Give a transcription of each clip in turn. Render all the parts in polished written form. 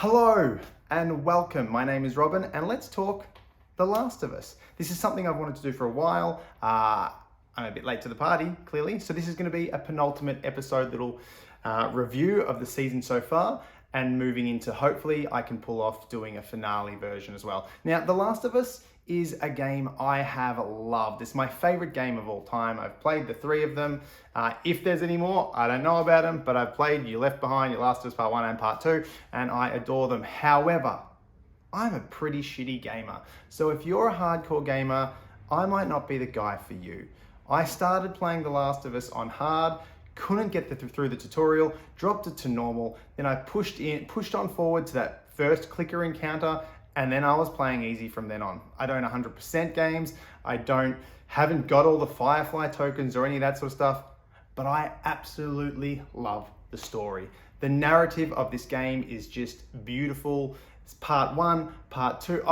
Hello and welcome. My name is Robin and let's talk The Last of Us. This is something I've wanted to do for a while. I'm a bit late to the party, clearly. So this is going to be a penultimate episode, little review of the season so far, and moving into, hopefully I can pull off doing a finale version as well. Now, The Last of Us is a game I have loved. It's my favorite game of all time. I've played the three of them. If there's any more, I don't know about them, but I've played You Left Behind, You Last of Us Part 1 and Part 2, and I adore them. However, I'm a pretty shitty gamer. So if you're a hardcore gamer, I might not be the guy for you. I started playing The Last of Us on hard, couldn't get through the tutorial, dropped it to normal, then I pushed on forward to that first clicker encounter, and then I was playing easy from then on. I don't 100% games, haven't got all the Firefly tokens or any of that sort of stuff, but I absolutely love the story. The narrative of this game is just beautiful. It's part 1, part 2,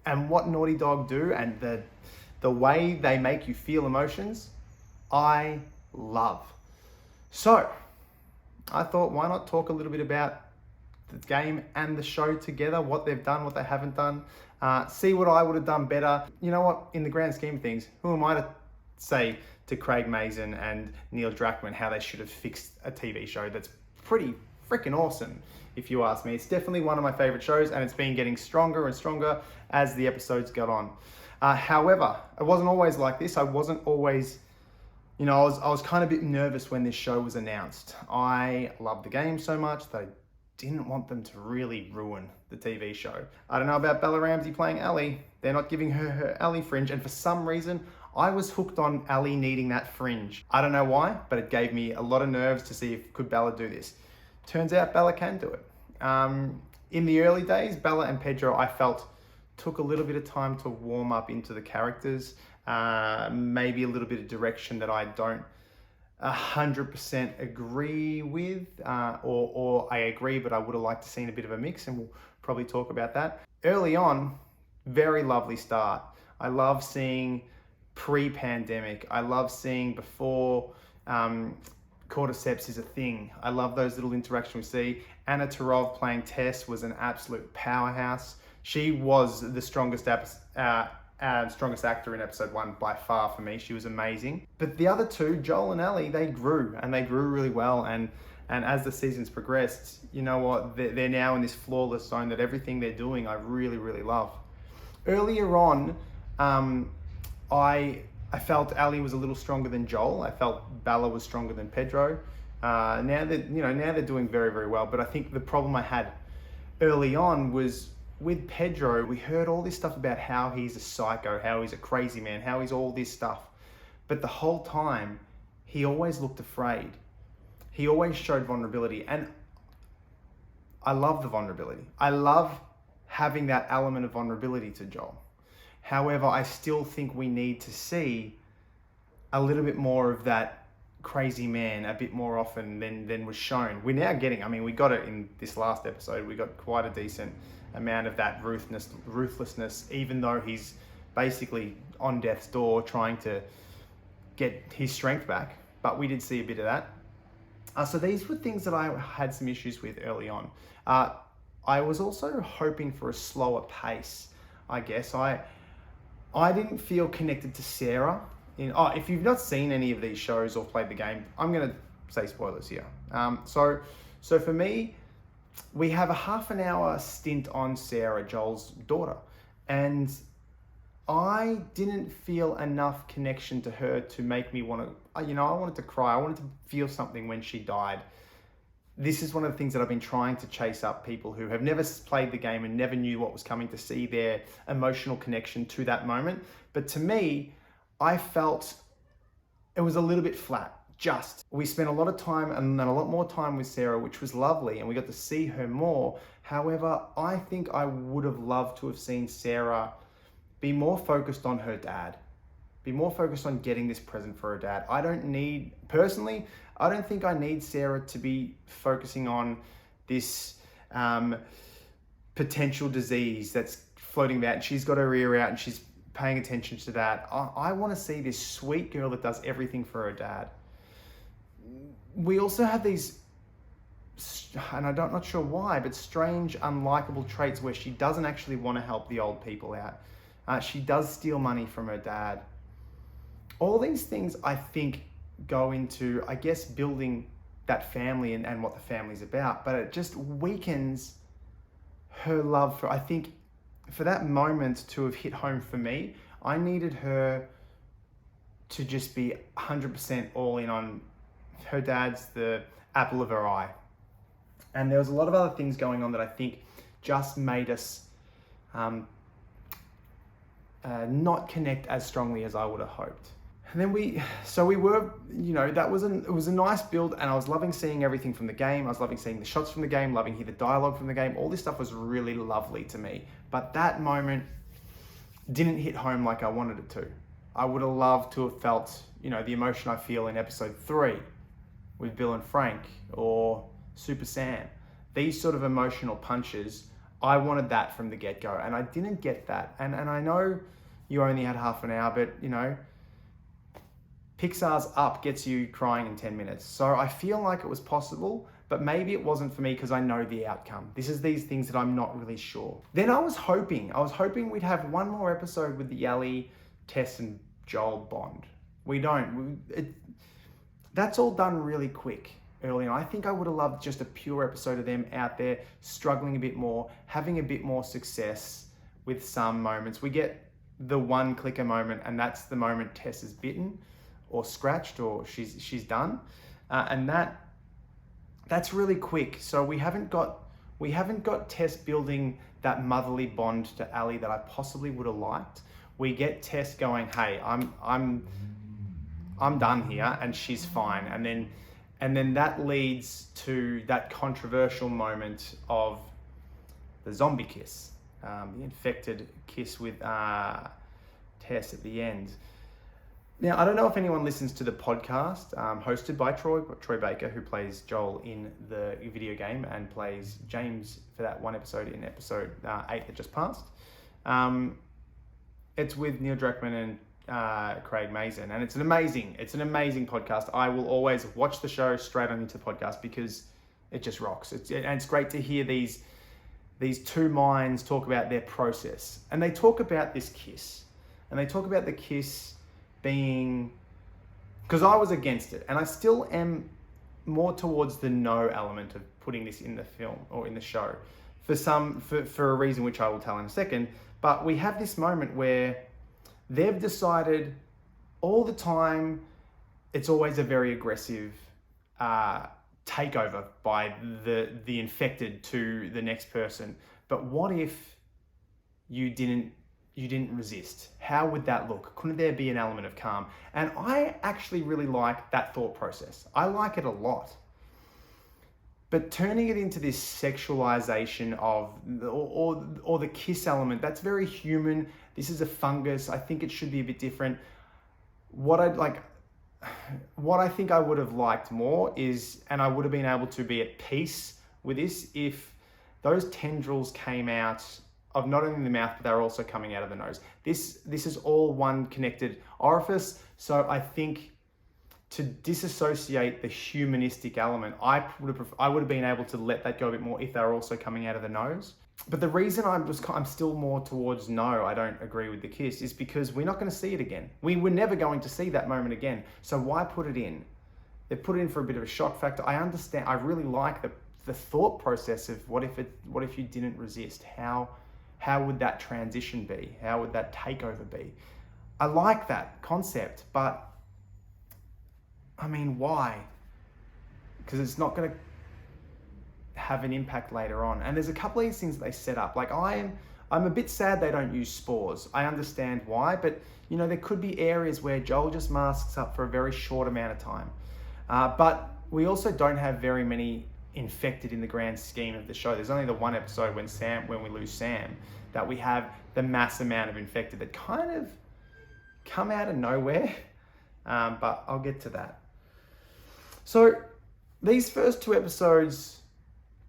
and what Naughty Dog do and the way they make you feel emotions, I love. So, I thought, why not talk a little bit about the game and the show together, what they've done, what they haven't done, see what I would have done better. You know what, in the grand scheme of things, who am I to say to Craig Mazin and Neil Druckmann how they should have fixed a TV show that's pretty freaking awesome, if you ask me. It's definitely one of my favorite shows, and it's been getting stronger and stronger as the episodes got on. However, it wasn't always like this. I wasn't always, I was kind of a bit nervous when this show was announced. I love the game so much that I didn't want them to really ruin the TV show. I don't know about Bella Ramsey playing Ellie. They're not giving her Ellie fringe, and for some reason, I was hooked on Ellie needing that fringe. I don't know why, but it gave me a lot of nerves to see if could Bella do this. Turns out Bella can do it. In the early days, Bella and Pedro, I felt, took a little bit of time to warm up into the characters, maybe a little bit of direction that I don't 100% agree with, or I agree, but I would have liked to seen a bit of a mix, and we'll probably talk about that. Early on, very lovely start. I love seeing pre-pandemic. I love seeing before cordyceps is a thing. I love those little interactions we see. Anna Tarov playing Tess was an absolute powerhouse. She was the strongest actor in episode 1 by far for me. She was amazing. But the other two, Joel and Ellie, they grew really well. And as the seasons progressed, you know what, they're now in this flawless zone that everything they're doing, I really, really love. Earlier on, I felt Ellie was a little stronger than Joel. I felt Bella was stronger than Pedro. Now they're doing very, very well. But I think the problem I had early on was with Pedro, we heard all this stuff about how he's a psycho, how he's a crazy man, how he's all this stuff. But the whole time, he always looked afraid. He always showed vulnerability. And I love the vulnerability. I love having that element of vulnerability to Joel. However, I still think we need to see a little bit more of that crazy man a bit more often than was shown. We're now getting, we got it in this last episode. We got quite a decent amount of that ruthlessness, even though he's basically on death's door trying to get his strength back. But we did see a bit of that. So these were things that I had some issues with early on. I was also hoping for a slower pace, I guess. I didn't feel connected to Sarah. If you've not seen any of these shows or played the game, I'm going to say spoilers here. So for me, we have a half an hour stint on Sarah, Joel's daughter, and I didn't feel enough connection to her to make me want to, I wanted to cry. I wanted to feel something when she died. This is one of the things that I've been trying to chase up people who have never played the game and never knew what was coming, to see their emotional connection to that moment. But to me, I felt it was a little bit flat. We spent a lot of time and a lot more time with Sarah, which was lovely, and we got to see her more. However, I think I would have loved to have seen Sarah be more focused on her dad, be more focused on getting this present for her dad. I don't think I need Sarah to be focusing on this potential disease that's floating about, and she's got her ear out and she's paying attention to that. I want to see this sweet girl that does everything for her dad. We also have these and I'm not sure why, but strange, unlikable traits where she doesn't actually want to help the old people out. She does steal money from her dad. All these things, I think, go into, I guess, building that family and what the family's about, but it just weakens her love for, I think, for that moment to have hit home for me, I needed her to just be 100% all in on her dad's the apple of her eye. And there was a lot of other things going on that I think just made us not connect as strongly as I would have hoped. And then we were, it was a nice build, and I was loving seeing everything from the game. I was loving seeing the shots from the game, loving hearing the dialogue from the game. All this stuff was really lovely to me. But that moment didn't hit home like I wanted it to. I would have loved to have felt, the emotion I feel in episode 3 with Bill and Frank or Super Sam. These sort of emotional punches, I wanted that from the get-go, and I didn't get that. And I know you only had half an hour, but Pixar's Up gets you crying in 10 minutes. So I feel like it was possible, but maybe it wasn't for me because I know the outcome. This is these things that I'm not really sure. Then I was hoping we'd have one more episode with the Ellie, Tess and Joel bond. We don't. That's all done really quick early on. I think I would have loved just a pure episode of them out there struggling a bit more, having a bit more success with some moments. We get the one clicker moment, and that's the moment Tess is bitten or scratched or she's done, and that's really quick. So we haven't got Tess building that motherly bond to Ellie that I possibly would have liked. We get Tess going, hey, I'm done here, and she's fine, and then that leads to that controversial moment of the zombie kiss, the infected kiss with Tess at the end. Now, I don't know if anyone listens to the podcast hosted by Troy Baker, who plays Joel in the video game and plays James for that one episode in episode 8 that just passed. It's with Neil Druckmann and Craig Mazin, and it's an amazing podcast. I will always watch the show straight on into the podcast because it just rocks. It's great to hear these two minds talk about their process, and they talk about this kiss, and they talk about the kiss being, because I was against it, and I still am more towards the no element of putting this in the film or in the show for a reason which I will tell in a second. But we have this moment where they've decided all the time it's always a very aggressive takeover by the infected to the next person. But what if you didn't resist? How would that look? Couldn't there be an element of calm? And I actually really like that thought process. I like it a lot. But turning it into this sexualization of, or the kiss element, that's very human. This is a fungus. I think it should be a bit different. What I think I would have liked more is, and I would have been able to be at peace with this, if those tendrils came out of not only the mouth, but they're also coming out of the nose. This is all one connected orifice. So I think to disassociate the humanistic element, I would have been able to let that go a bit more if they were also coming out of the nose. But the reason I'm still more towards no, I don't agree with the kiss, is because we're not going to see it again. We were never going to see that moment again. So why put it in? They put it in for a bit of a shock factor. I understand. I really like the thought process of what if you didn't resist? How would that transition be? How would that takeover be? I like that concept, but I mean, why? Because it's not going to have an impact later on. And there's a couple of these things that they set up. Like I'm a bit sad they don't use spores. I understand why, but there could be areas where Joel just masks up for a very short amount of time. But we also don't have very many infected in the grand scheme of the show. There's only the one episode when we lose Sam that we have the mass amount of infected that kind of come out of nowhere. But I'll get to that. So these first 2 episodes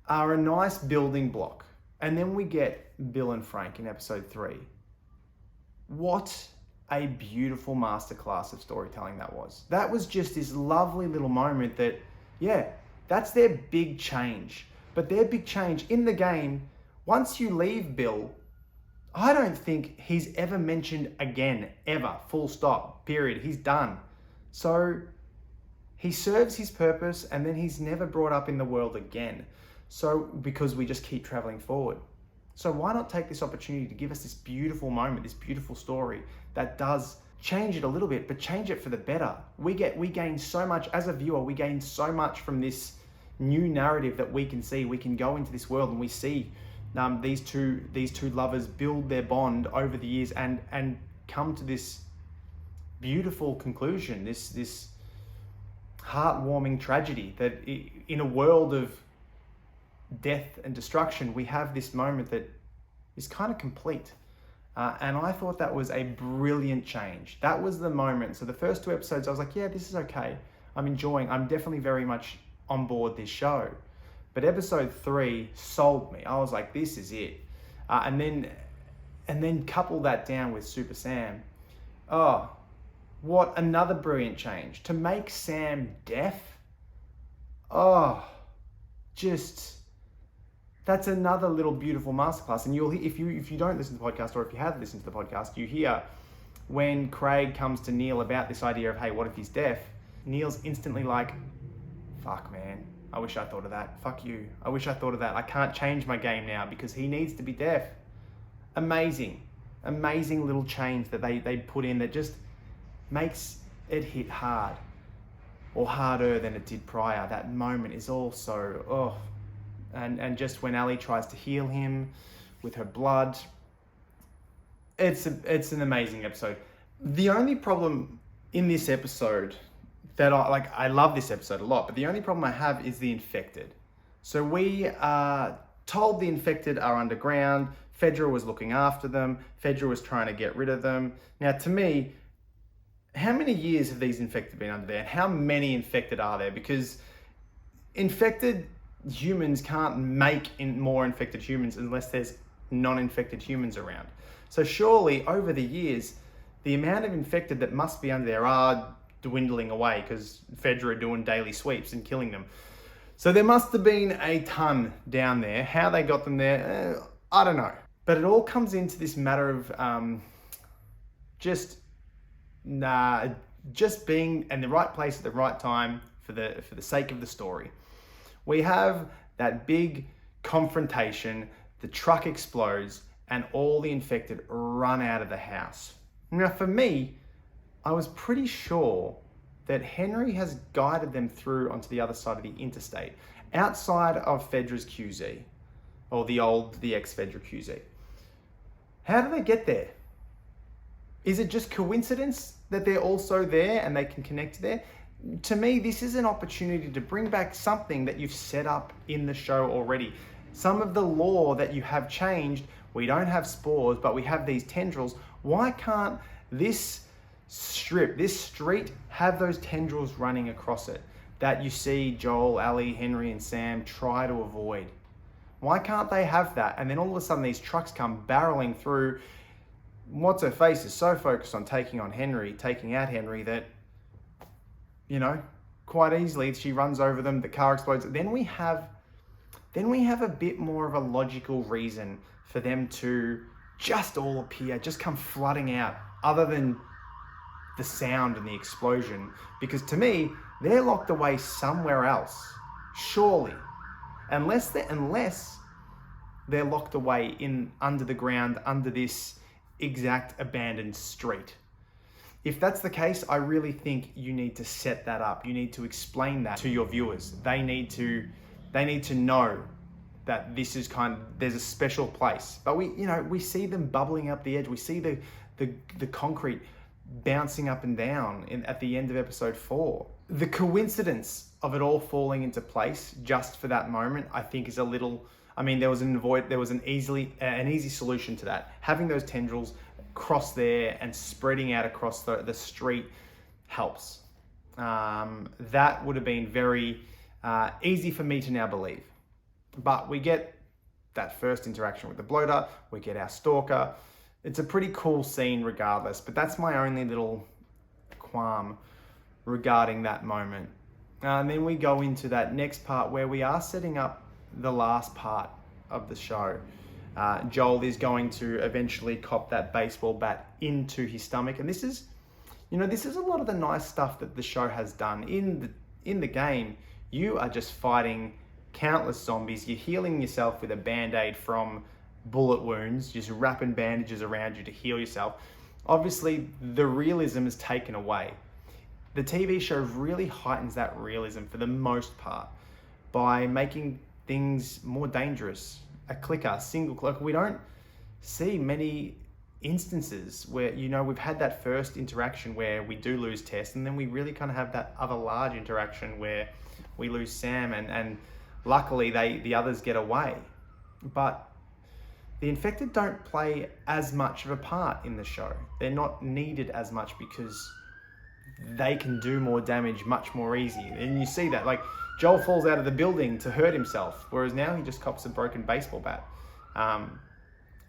are a nice building block. And then we get Bill and Frank in episode 3. What a beautiful masterclass of storytelling that was. That was just this lovely little moment that, That's their big change. But their big change in the game, once you leave Bill, I don't think he's ever mentioned again, ever, full stop, period. He's done. So he serves his purpose and then he's never brought up in the world again. So, because we just keep traveling forward. So why not take this opportunity to give us this beautiful moment, this beautiful story that does change it a little bit, but change it for the better. We gain so much as a viewer, we gain so much from this new narrative that we can see. We can go into this world and we see these two lovers build their bond over the years and come to this beautiful conclusion, this heartwarming tragedy that in a world of death and destruction, we have this moment that is kind of complete. And I thought that was a brilliant change. That was the moment. So the first 2 episodes, I was like, yeah, this is okay. I'm definitely very much on board this show. But episode 3 sold me. I was like, this is it. And then couple that down with Super Sam. Oh, what another brilliant change. To make Sam deaf. Oh, that's another little beautiful masterclass. And if you don't listen to the podcast, or if you have listened to the podcast, you hear when Craig comes to Neil about this idea of, hey, what if he's deaf? Neil's instantly like, fuck, man. I wish I thought of that. Fuck you. I wish I thought of that. I can't change my game now because he needs to be deaf. Amazing little change that they put in that just makes it hit hard, or harder than it did prior. That moment is also, and just when Ali tries to heal him with her blood, it's an amazing episode. The only problem in this episode that I love this episode a lot, but the only problem I have is the infected. So we are told the infected are underground. Fedra was looking after them. Fedra was trying to get rid of them. Now, to me, how many years have these infected been under there? And how many infected are there? Because infected humans can't make more infected humans unless there's non-infected humans around. So surely over the years, the amount of infected that must be under there are dwindling away because Fedra are doing daily sweeps and killing them. So there must have been a ton down there. How they got them there, I don't know. But it all comes into this matter of just being in the right place at the right time for the sake of the story. We have that big confrontation, the truck explodes, and all the infected run out of the house. Now for me, I was pretty sure that Henry has guided them through onto the other side of the interstate, outside of Fedra's QZ, or the ex-Fedra QZ. How do they get there? Is it just coincidence that they're also there and they can connect there? To me, this is an opportunity to bring back something that you've set up in the show already. Some of the lore that you have changed. We don't have spores, but we have these tendrils. Why can't this street have those tendrils running across it that you see Joel, Ali, Henry, and Sam try to avoid? Why can't they have that? And then all of a sudden these trucks come barreling through. What's her face is so focused on taking out Henry that, quite easily she runs over them, the car explodes. Then we have a bit more of a logical reason for them to just all appear, just come flooding out, other than the sound and the explosion. Because to me, they're locked away somewhere else, surely. Unless they're locked away under the ground, under this exact abandoned street. If that's the case, I really think you need to set that up. You need to explain that to your viewers. They need to know that this is there's a special place. But we see them bubbling up the edge. We see the concrete bouncing up and down at the end of episode 4. The coincidence of it all falling into place just for that moment, I think, is a little. There was an easy solution to that. Having those tendrils cross there and spreading out across the street helps. That would have been very easy for me to now believe. But we get that first interaction with the bloater, we get our stalker. It's a pretty cool scene regardless, but that's my only little qualm regarding that moment. And then we go into that next part where we are setting up the last part of the show. Joel is going to eventually cop that baseball bat into his stomach. And this is a lot of the nice stuff that the show has done. In the game, you are just fighting countless zombies. You're healing yourself with a Band-Aid from bullet wounds, just wrapping bandages around you to heal yourself. Obviously, the realism is taken away. The TV show really heightens that realism for the most part by making things more dangerous. A clicker, single clicker. We don't see many instances where, we've had that first interaction where we do lose Tess, and then we really kind of have that other large interaction where we lose Sam, and luckily the others get away. But the infected don't play as much of a part in the show. They're not needed as much because they can do more damage much more easy. And you see that, like, Joel falls out of the building to hurt himself, whereas now he just cops a broken baseball bat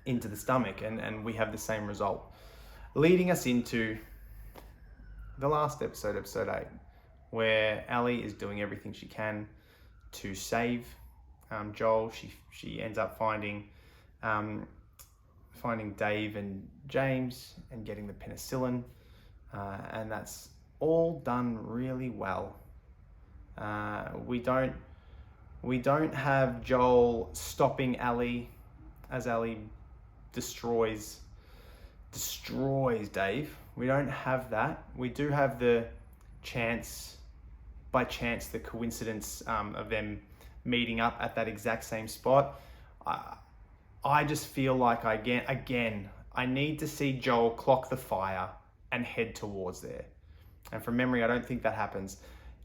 into the stomach, and we have the same result. Leading us into the last episode, episode 8, where Ellie is doing everything she can to save Joel. She ends up finding Dave and James and getting the penicillin, and that's all done really well. We don't have Joel stopping Ellie as Ellie destroys Dave. We don't have that. We do have the the coincidence of them meeting up at that exact same spot. I just feel like I need to see Joel clock the fire and head towards there. And from memory, I don't think that happens.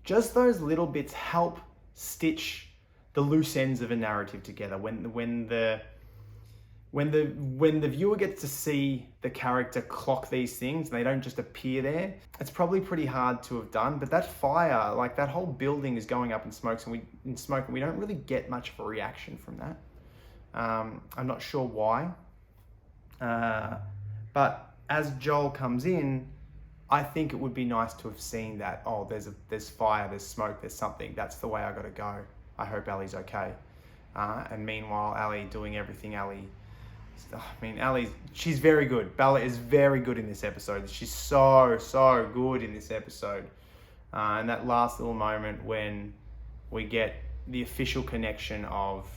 Just those little bits help stitch the loose ends of a narrative together. When the viewer gets to see the character clock these things, and they don't just appear there, it's probably pretty hard to have done. But that fire, like that whole building is going up in smoke, and we don't really get much of a reaction from that. I'm not sure why. But as Joel comes in, I think it would be nice to have seen that, there's fire, there's smoke, there's something. That's the way I gotta go. I hope Ellie's okay. And meanwhile, Ellie doing everything Ellie... she's very good. Bella is very good in this episode. She's so good in this episode. And that last little moment when we get the official connection of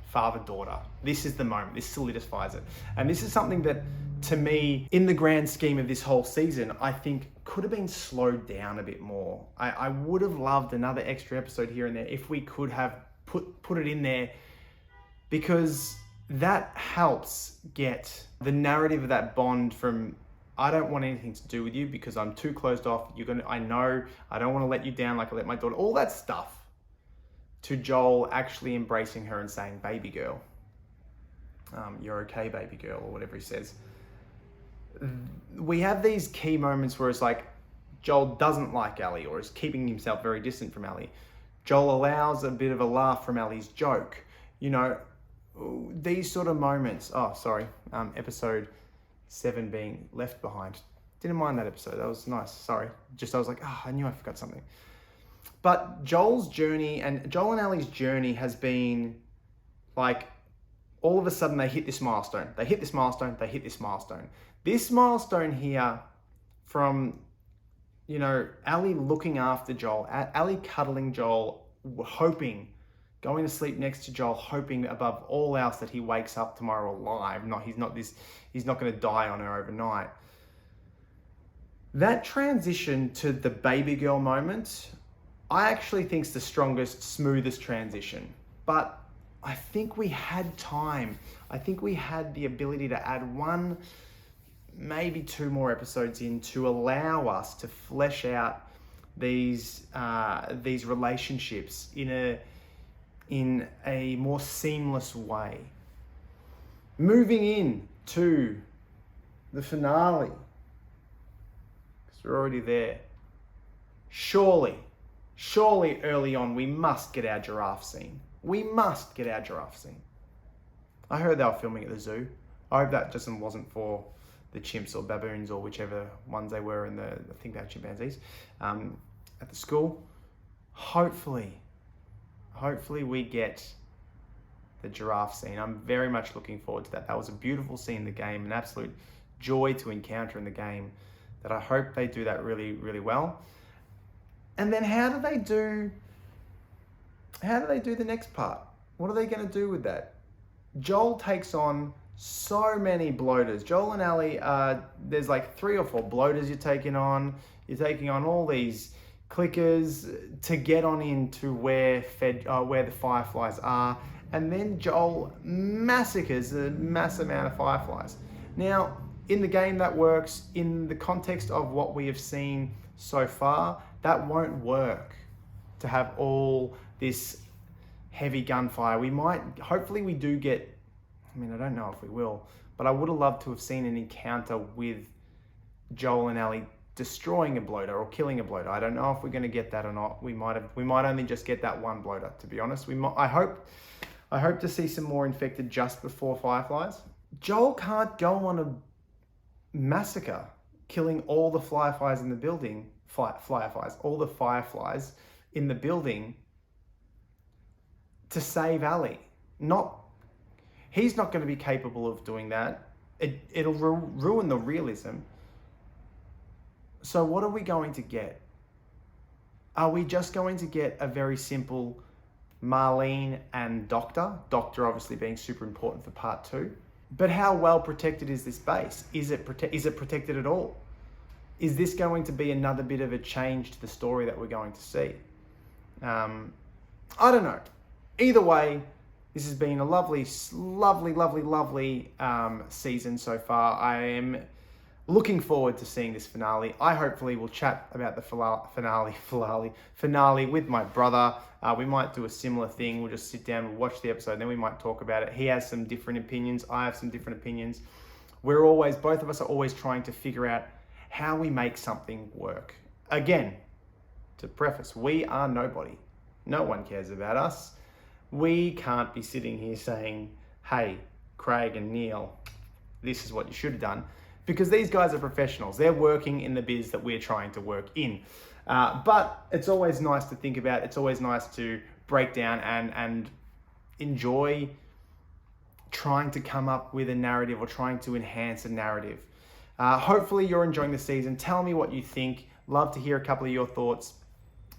father-daughter. This is the moment. This solidifies it. And this is something that, to me, in the grand scheme of this whole season, I think could have been slowed down a bit more. I would have loved another extra episode here and there if we could have put it in there, because that helps get the narrative of that bond from, I don't want anything to do with you because I'm too closed off. I know I don't want to let you down like I let my daughter. All that stuff, to Joel actually embracing her and saying, baby girl, you're okay, baby girl, or whatever he says. We have these key moments where it's like Joel doesn't like Ellie or is keeping himself very distant from Ellie. Joel allows a bit of a laugh from Ellie's joke. These sort of moments. Episode 7 being left behind. Didn't mind that episode. That was nice. Sorry. I was like, I knew I forgot something. But Joel's journey and Joel and Ellie's journey has been like, all of a sudden they hit this milestone. They hit this milestone. They hit this milestone. This milestone here from, Ellie looking after Joel, Ellie cuddling Joel, going to sleep next to Joel, hoping above all else that he wakes up tomorrow alive. He's not going to die on her overnight. That transition to the baby girl moment, I actually think is the strongest, smoothest transition. But I think we had time. I think we had the ability to add 1, maybe 2 more episodes in to allow us to flesh out these relationships in a more seamless way. Moving in to the finale, because we're already there. Surely early on we must get our giraffe scene. I heard they were filming at the zoo. I hope that just wasn't for the chimps or baboons or whichever ones they were I think they were chimpanzees, at the school. hopefully we get the giraffe scene. I'm very much looking forward to that. That was a beautiful scene in the game, an absolute joy to encounter in the game, that I hope they do that really, really well. And then how do they do the next part? What are they going to do with that? Joel takes on so many bloaters. Joel and Ellie, there's like 3 or 4 bloaters you're taking on. You're taking on all these clickers to get on into where the fireflies are. And then Joel massacres a mass amount of fireflies. Now, in the game that works. In the context of what we have seen so far, that won't work to have all this heavy gunfire. Hopefully we do get, I don't know if we will, but I would have loved to have seen an encounter with Joel and Ellie destroying a bloater or killing a bloater. I don't know if we're going to get that or not. We might only just get that one bloater, to be honest. I hope to see some more infected just before fireflies. Joel can't go on a massacre, killing all the fireflies in the building, all the fireflies in the building to save Ellie. He's not going to be capable of doing that. It'll ruin the realism. So what are we going to get? Are we just going to get a very simple Marlene and Doctor obviously being super important for part 2? But how well protected is this base? Is it protected at all? Is this going to be another bit of a change to the story that we're going to see? I don't know. Either way, this has been a lovely season so far. I am looking forward to seeing this finale. I hopefully will chat about the finale with my brother. We might do a similar thing. We'll just sit down, we'll watch the episode, and then we might talk about it. He has some different opinions. I have some different opinions. Both of us are always trying to figure out how we make something work. Again, to preface, we are nobody. No one cares about us. We can't be sitting here saying, hey, Craig and Neil, this is what you should have done. Because these guys are professionals. They're working in the biz that we're trying to work in. But it's always nice to think about. It's always nice to break down and enjoy trying to come up with a narrative or trying to enhance a narrative. Hopefully you're enjoying the season. Tell me what you think. Love to hear a couple of your thoughts.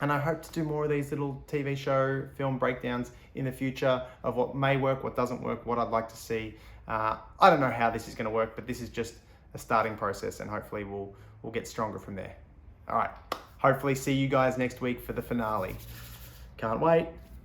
And I hope to do more of these little TV show, film breakdowns in the future of what may work, what doesn't work, what I'd like to see. I don't know how this is going to work, but this is just a starting process, and hopefully we'll get stronger from there. All right. Hopefully see you guys next week for the finale. Can't wait.